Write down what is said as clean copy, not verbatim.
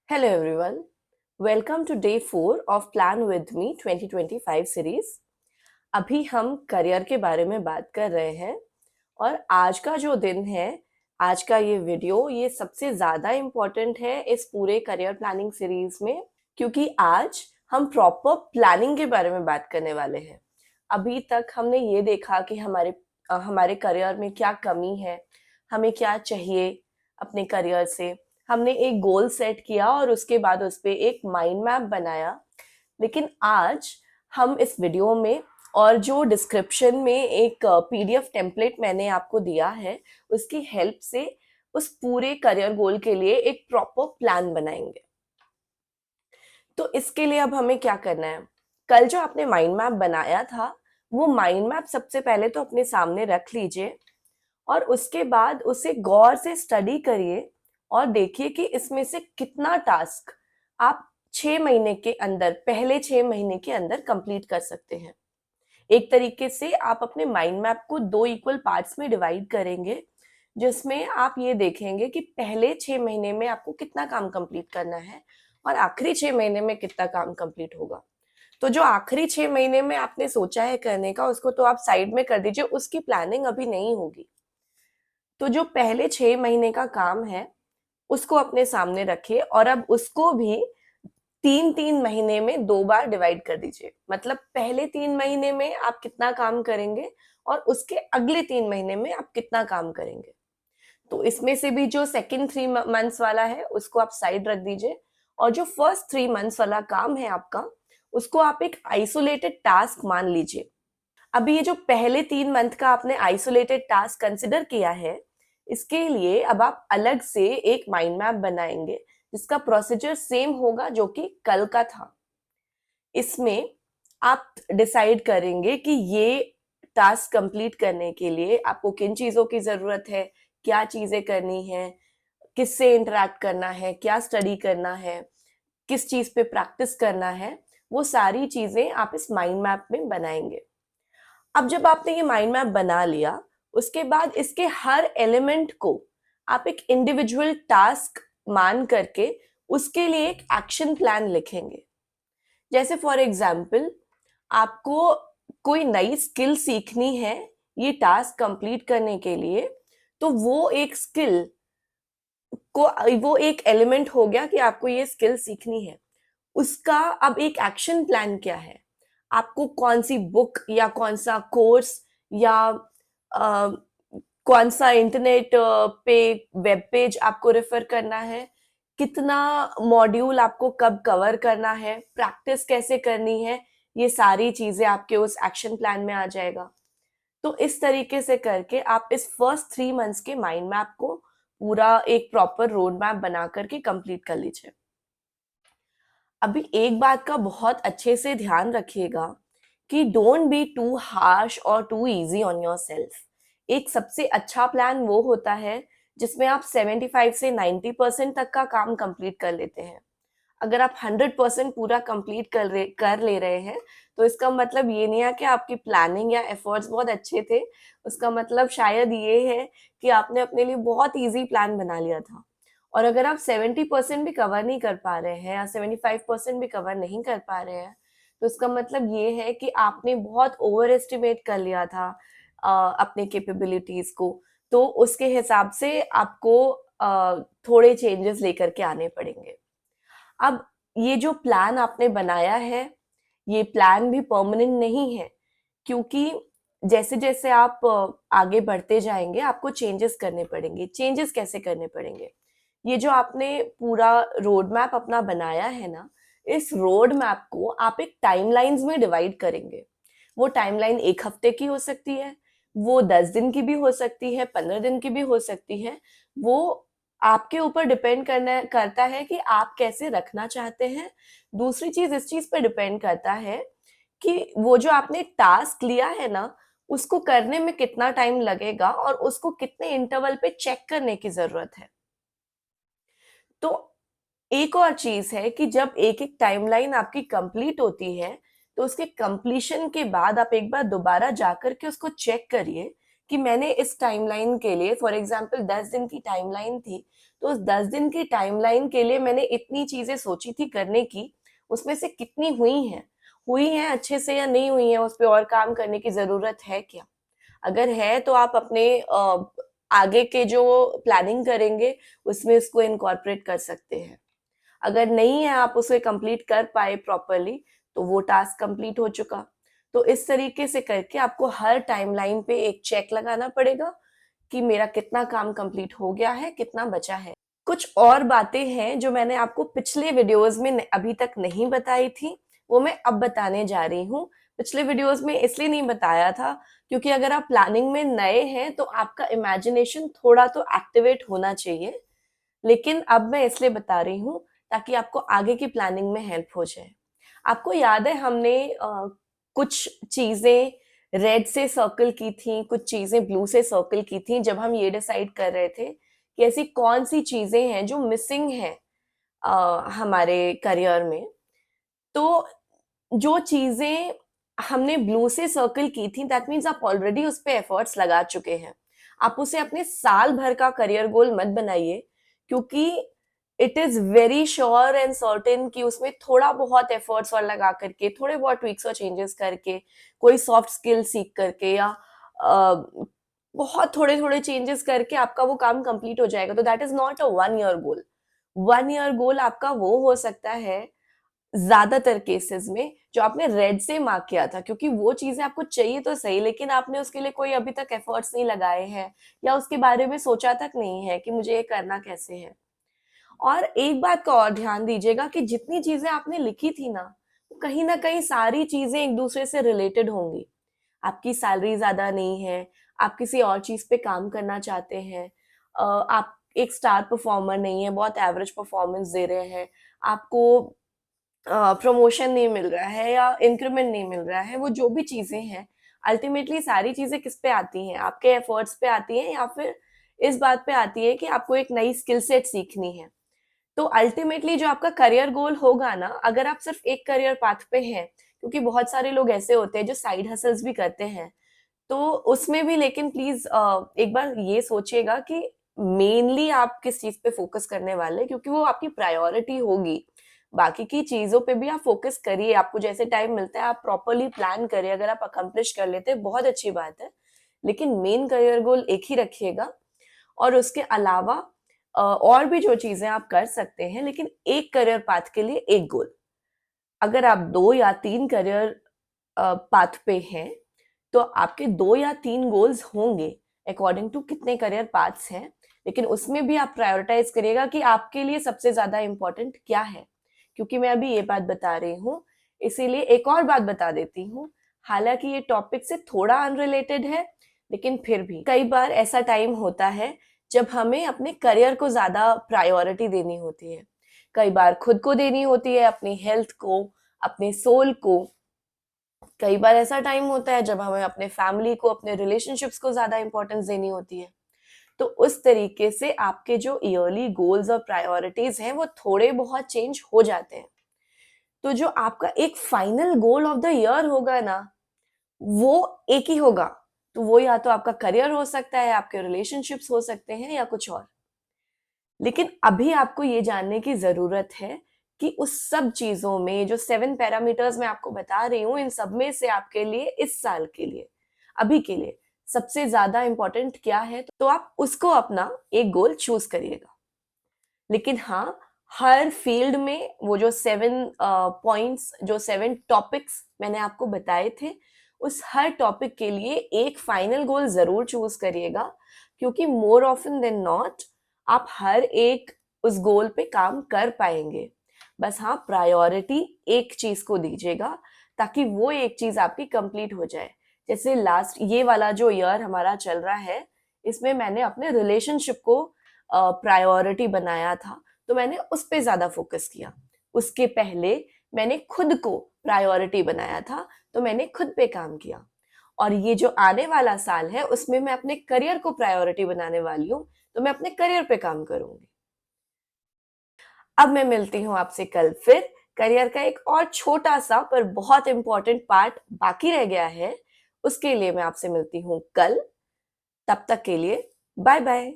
Hello everyone. Welcome to day 4 of Plan With Me 2025 series. अभी हम career के बारे में बात कर रहे हैं और आज का जो दिन है, आज का ये वीडियो ये सबसे ज़्यादा इम्पोर्टेंट है इस पूरे करियर प्लानिंग सीरीज में, क्योंकि आज हम प्रॉपर प्लानिंग के बारे में बात करने वाले हैं। अभी तक हमने ये देखा कि हमारे करियर में क्या कमी है, हमें क्या चाहिए अपने करियर से। हमने एक गोल सेट किया और उसके बाद उस पे एक माइंड मैप बनाया। लेकिन आज हम इस वीडियो में और जो डिस्क्रिप्शन में एक पीडीएफ टेम्पलेट मैंने आपको दिया है, उसकी हेल्प से उस पूरे करियर गोल के लिए एक प्रॉपर प्लान बनाएंगे। तो इसके लिए अब हमें क्या करना है? कल जो आपने माइंड मैप बनाया था, वो माइंड मैप सबसे पहले तो अपने सामने रख लीजिए और उसके बाद उसे गौर से स्टडी करिए और देखिए कि इसमें से कितना टास्क आप 6 महीने के अंदर, पहले 6 महीने के अंदर कंप्लीट कर सकते हैं। एक तरीके से आप अपने माइंड मैप को 2 इक्वल पार्ट्स में डिवाइड करेंगे, जिसमें आप ये देखेंगे कि पहले 6 महीने में आपको कितना काम कंप्लीट करना है और आखिरी 6 महीने में कितना काम कंप्लीट होगा। तो जो आखिरी 6 महीने में आपने सोचा है करने का, उसको तो आप साइड में कर दीजिए, उसकी प्लानिंग अभी नहीं होगी। तो जो पहले 6 महीने का काम है, उसको अपने सामने रखिए और अब उसको भी 3-3 महीने में 2 बार डिवाइड कर दीजिए। मतलब पहले 3 महीने में आप कितना काम करेंगे और उसके अगले 3 महीने में आप कितना काम करेंगे। तो इसमें से भी जो सेकेंड 3 मंथ्स वाला है, उसको आप साइड रख दीजिए और जो फर्स्ट 3 मंथ्स वाला काम है आपका, उसको आप एक आइसोलेटेड टास्क मान लीजिए। अभी ये जो पहले 3 मंथ का आपने आइसोलेटेड टास्क कंसिडर किया है, इसके लिए अब आप अलग से एक माइंड मैप बनाएंगे जिसका प्रोसीजर सेम होगा जो कि कल का था। इसमें आप डिसाइड करेंगे कि ये टास्क कंप्लीट करने के लिए आपको किन चीजों की जरूरत है, क्या चीजें करनी है, किससे इंटरेक्ट करना है, क्या स्टडी करना है, किस चीज पे प्रैक्टिस करना है। वो सारी चीजें आप इस माइंड मैप में बनाएंगे। अब जब आपने ये माइंड मैप बना लिया, उसके बाद इसके हर एलिमेंट को आप एक इंडिविजुअल टास्क मान करके उसके लिए एक एक्शन प्लान लिखेंगे। जैसे फॉर एग्जाम्पल, आपको कोई नई स्किल सीखनी है ये टास्क कंप्लीट करने के लिए, तो वो एक एलिमेंट हो गया कि आपको ये स्किल सीखनी है। उसका अब एक एक्शन प्लान क्या है? आपको कौन सी बुक या कौन सा कोर्स या अ, कौन सा इंटरनेट पे वेब पेज आपको रेफर करना है, कितना मॉड्यूल आपको कब कवर करना है, प्रैक्टिस कैसे करनी है, ये सारी चीजें आपके उस एक्शन प्लान में आ जाएगा। तो इस तरीके से करके आप इस फर्स्ट 3 मंथ्स के माइंड मैप को पूरा एक प्रॉपर रोड मैप बना करके कंप्लीट कर लीजिए। अभी एक बात का बहुत अच्छे से ध्यान रखिएगा कि डोंट बी टू हार्श और too easy on yourself. एक सबसे अच्छा प्लान वो होता है जिसमें आप 75 से 90% तक का काम कंप्लीट कर लेते हैं। अगर आप 100% पूरा कंप्लीट कर ले रहे हैं, तो इसका मतलब ये नहीं है कि आपकी प्लानिंग या एफर्ट्स बहुत अच्छे थे। उसका मतलब शायद ये है कि आपने अपने लिए बहुत इजी प्लान बना लिया था। और अगर आप 70% भी कवर नहीं कर पा रहे हैं या 75% भी कवर नहीं कर पा रहे हैं, तो इसका मतलब ये है कि आपने बहुत ओवर एस्टिमेट कर लिया था अपने कैपेबिलिटीज को। तो उसके हिसाब से आपको थोड़े चेंजेस लेकर के आने पड़ेंगे। अब ये जो प्लान आपने बनाया है, ये प्लान भी परमानेंट नहीं है, क्योंकि जैसे जैसे आप आगे बढ़ते जाएंगे आपको चेंजेस करने पड़ेंगे। चेंजेस कैसे करने पड़ेंगे? ये जो आपने पूरा रोड मैप अपना बनाया है ना, इस रोड मैप को आप एक टाइमलाइंस में डिवाइड करेंगे। वो टाइमलाइन 1 हफ्ते की हो सकती है, वो 10 दिन की भी हो सकती है, 15 दिन की भी हो सकती है। वो आपके ऊपर डिपेंड करता है कि आप कैसे रखना चाहते हैं। दूसरी चीज इस चीज पे डिपेंड करता है कि वो जो आपने टास्क लिया है ना, उसको करने में कितना टाइम लगेगा और उसको कितने इंटरवल पे चेक करने की जरूरत है। तो एक और चीज है कि जब एक एक टाइमलाइन आपकी कंप्लीट होती है, तो उसके कंप्लीशन के बाद आप एक बार दोबारा जाकर के उसको चेक करिए कि मैंने इस टाइमलाइन के लिए, फॉर एग्जांपल 10 दिन की टाइमलाइन थी, तो उस 10 दिन की टाइमलाइन के लिए मैंने इतनी चीजें सोची थी करने की, उसमें से कितनी हुई हैं अच्छे से या नहीं हुई हैं, उस पर और काम करने की जरूरत है क्या? अगर है तो आप अपने आगे के जो प्लानिंग करेंगे उसमें इसको इनकॉर्पोरेट कर सकते हैं। अगर नहीं है, आप उसे कंप्लीट कर पाए प्रॉपरली, तो वो टास्क कंप्लीट हो चुका। तो इस तरीके से करके आपको हर टाइमलाइन पे एक चेक लगाना पड़ेगा कि मेरा कितना काम कंप्लीट हो गया है, कितना बचा है। कुछ और बातें हैं जो मैंने आपको पिछले वीडियोस में अभी तक नहीं बताई थी, वो मैं अब बताने जा रही हूँ। पिछले वीडियोस में इसलिए नहीं बताया था क्योंकि अगर आप प्लानिंग में नए हैं तो आपका इमेजिनेशन थोड़ा तो एक्टिवेट होना चाहिए, लेकिन अब मैं इसलिए बता रही हूँ ताकि आपको आगे की प्लानिंग में हेल्प हो जाए। आपको याद है हमने कुछ चीजें रेड से सर्कल की थी, कुछ चीजें ब्लू से सर्कल की थी, जब हम ये डिसाइड कर रहे थे कि ऐसी कौन सी चीजें हैं जो मिसिंग है हमारे करियर में। तो जो चीजें हमने ब्लू से सर्कल की थी, दैट मीन्स आप ऑलरेडी उस पे एफर्ट्स लगा चुके हैं। आप उसे अपने साल भर का करियर गोल मत बनाइए, क्योंकि it is very sure and certain कि उसमें थोड़ा बहुत एफर्ट्स और लगा करके, थोड़े बहुत ट्विक्स और चेंजेस करके, कोई सॉफ्ट स्किल सीख करके या बहुत थोड़े थोड़े चेंजेस करके आपका वो काम कंप्लीट हो जाएगा। तो that is not a 1 year goal. 1 year goal आपका वो हो सकता है ज्यादातर केसेस में जो आपने रेड से मार्क किया था, क्योंकि वो चीजें आपको चाहिए तो सही, लेकिन आपने उसके लिए कोई अभी तक एफर्ट्स नहीं लगाए हैं या उसके बारे में सोचा तक नहीं है कि मुझे ये करना कैसे है। और एक बात का और ध्यान दीजिएगा कि जितनी चीजें आपने लिखी थी ना कहीं सारी चीजें एक दूसरे से रिलेटेड होंगी। आपकी सैलरी ज्यादा नहीं है, आप किसी और चीज पे काम करना चाहते हैं, आप एक स्टार परफॉर्मर नहीं है, बहुत एवरेज परफॉर्मेंस दे रहे हैं, आपको प्रमोशन नहीं मिल रहा है या इंक्रीमेंट नहीं मिल रहा है, वो जो भी चीजें हैं, अल्टीमेटली सारी चीजें किस पे आती हैं? आपके एफर्ट्स पे आती हैं या फिर इस बात पे आती है कि आपको एक नई स्किल सेट सीखनी है। तो अल्टीमेटली जो आपका करियर गोल होगा ना, अगर आप सिर्फ एक करियर पाथ पे हैं, क्योंकि बहुत सारे लोग ऐसे होते हैं जो साइड हसल्स भी करते हैं, तो उसमें भी लेकिन प्लीज एक बार ये सोचिएगा कि मेनली आप किस चीज पे फोकस करने वाले, क्योंकि वो आपकी प्रायोरिटी होगी। बाकी की चीजों पे भी आप फोकस करिए, आपको जैसे टाइम मिलता है आप प्रॉपरली प्लान करिए। अगर आप अकम्प्लिश कर लेते हैं बहुत अच्छी बात है, लेकिन मेन करियर गोल एक ही रखिएगा। और उसके अलावा और भी जो चीजें आप कर सकते हैं, लेकिन एक करियर पाथ के लिए एक गोल। अगर आप 2 या 3 करियर पाथ पे हैं, तो आपके 2 या 3 गोल्स होंगे अकॉर्डिंग टू कितने करियर पाथ्स हैं, लेकिन उसमें भी आप प्रायोरिटाइज करिएगा कि आपके लिए सबसे ज्यादा इंपॉर्टेंट क्या है। क्योंकि मैं अभी ये बात बता रही हूँ, इसीलिए एक और बात बता देती हूँ। हालांकि ये टॉपिक से थोड़ा अनरिलेटेड है, लेकिन फिर भी कई बार ऐसा टाइम होता है जब हमें अपने करियर को ज्यादा प्रायोरिटी देनी होती है। कई बार खुद को देनी होती है, अपनी हेल्थ को, अपने सोल को। कई बार ऐसा टाइम होता है जब हमें अपने फैमिली को, अपने रिलेशनशिप्स को ज्यादा इंपॉर्टेंस देनी होती है। तो उस तरीके से आपके जो ईयरली गोल्स और प्रायोरिटीज हैं वो थोड़े बहुत चेंज हो जाते हैं। तो जो आपका एक final goal of the year होगा ना, वो एक ही होगा। तो वो या तो आपका करियर हो सकता है, आपके रिलेशनशिप्स हो सकते हैं, या कुछ और। लेकिन अभी आपको ये जानने की जरूरत है कि उस सब चीजों में जो 7 पैरामीटर्स मैं आपको बता रही हूँ, इन सब में से आपके लिए इस साल के लिए, अभी के लिए सबसे ज्यादा इंपॉर्टेंट क्या है, तो आप उसको अपना एक गोल चूज करिएगा। लेकिन हाँ, हर फील्ड में वो जो 7 पॉइंट्स, जो 7 टॉपिक्स मैंने आपको बताए थे, उस हर टॉपिक के लिए एक फाइनल गोल जरूर चूज करिएगा, क्योंकि मोर ऑफन देन नॉट आप हर एक उस गोल पे काम कर पाएंगे। बस हाँ, प्रायोरिटी एक चीज को दीजिएगा ताकि वो एक चीज आपकी कंप्लीट हो जाए। जैसे लास्ट ये वाला जो ईयर हमारा चल रहा है, इसमें मैंने अपने रिलेशनशिप को प्रायोरिटी बनाया था, तो मैंने उस पे ज्यादा फोकस किया। उसके पहले मैंने खुद को प्रायोरिटी बनाया था, तो मैंने खुद पे काम किया। और ये जो आने वाला साल है उसमें मैं अपने करियर को प्रायोरिटी बनाने वाली हूँ, तो मैं अपने करियर पे काम करूंगी। अब मैं मिलती हूँ आपसे कल फिर। करियर का एक और छोटा सा पर बहुत इंपॉर्टेंट पार्ट बाकी रह गया है, उसके लिए मैं आपसे मिलती हूँ कल। तब तक के लिए बाय बाय।